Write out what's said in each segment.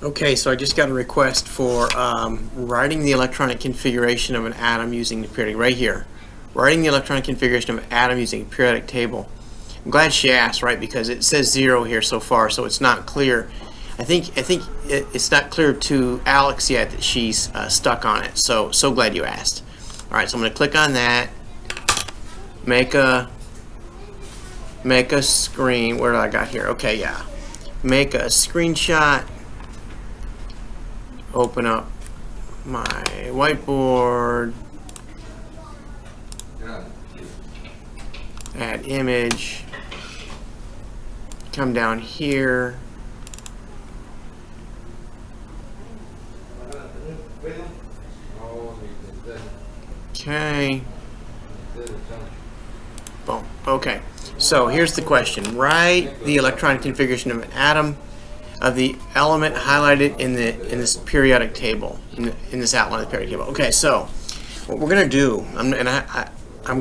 Okay, so I just got a request for writing the electronic configuration of an atom using the periodic, right here. Writing the electronic configuration of an atom using a periodic table. I'm glad she asked, right, because it says 0 here so far, so it's not clear. I think it's not clear to Alex yet that she's stuck on it, so glad you asked. Alright, so I'm going to click on that, make a screen. Where do I got here? Okay, yeah. Make a screenshot. Open up my whiteboard, add image, come down here, okay, boom. Okay, so here's the question. Write the electronic configuration of an atom of the element highlighted in this periodic table, in this outline of the periodic table. Okay, so what we're going to do, I'm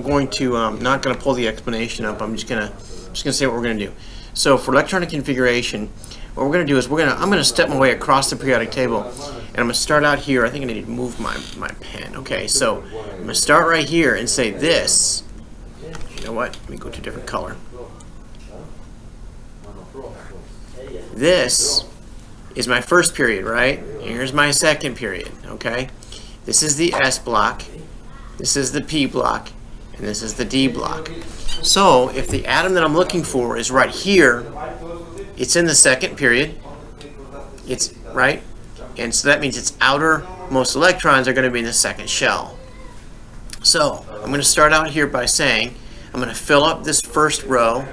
going to not going to pull the explanation up. I'm just gonna say what we're going to do. So for electronic configuration, what we're going to do is I'm going to step my way across the periodic table, and I'm going to start out here. I think I need to move my pen. Okay, so I'm going to start right here and say this. You know what? Let me go to a different color. This is my first period, right? Here's my second period, okay? This is the S block, this is the P block, and this is the D block. So if the atom that I'm looking for is right here, it's in the second period, it's right, and so that means its outermost electrons are going to be in the second shell. So I'm going to start out here by saying I'm going to fill up this first row.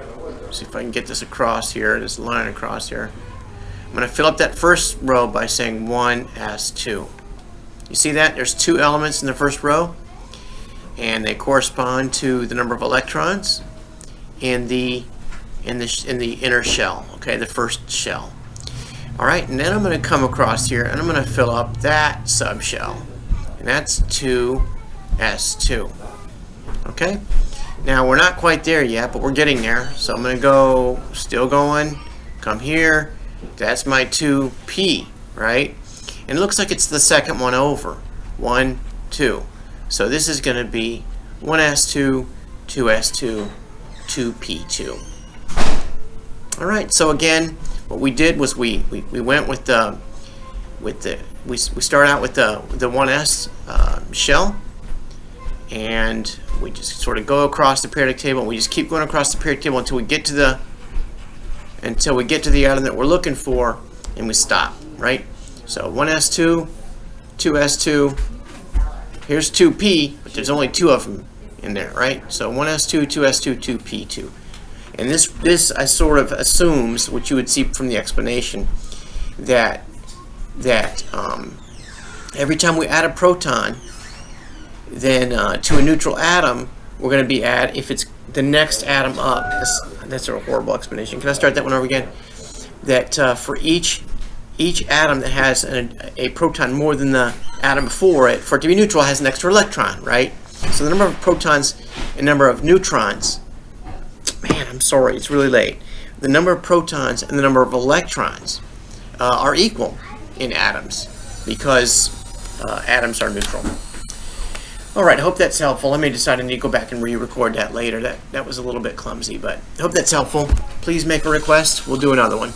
See if I can get this across here, this line across here. I'm going to fill up that first row by saying 1s2. You see that? There's 2 elements in the first row, and they correspond to the number of electrons in the inner shell, okay, the first shell. All right, and then I'm going to come across here, and I'm going to fill up that subshell, and that's 2s2. Okay? Now we're not quite there yet, but we're getting there. So I'm going to go, still going, come here. That's my 2p, right? And it looks like it's the second one over. 1, 2. So this is going to be 1s2, 2s2, 2p2. All right. So again, what we did was we went we start out with the 1s shell. And we just sort of go across the periodic table, and we just keep going across the periodic table until we get to the atom that we're looking for, and we stop, right? So 1s2, 2s2, here's 2p, but there's only 2 of them in there, right? So 1s2, 2s2, 2p2. And this I sort of assumes, what you would see from the explanation, that every time we add a proton, then to a neutral atom, we're going to be if it's the next atom up. That's a horrible explanation. Can I start that one over again? That for each atom that has a proton more than the atom before it, for it to be neutral, has an extra electron, right? So the number of protons and number of neutrons, man, I'm sorry, it's really late. The number of protons and the number of electrons are equal in atoms, because atoms are neutral. Alright, I hope that's helpful. I may decide I need to go back and re-record that later. That was a little bit clumsy, but I hope that's helpful. Please make a request. We'll do another one.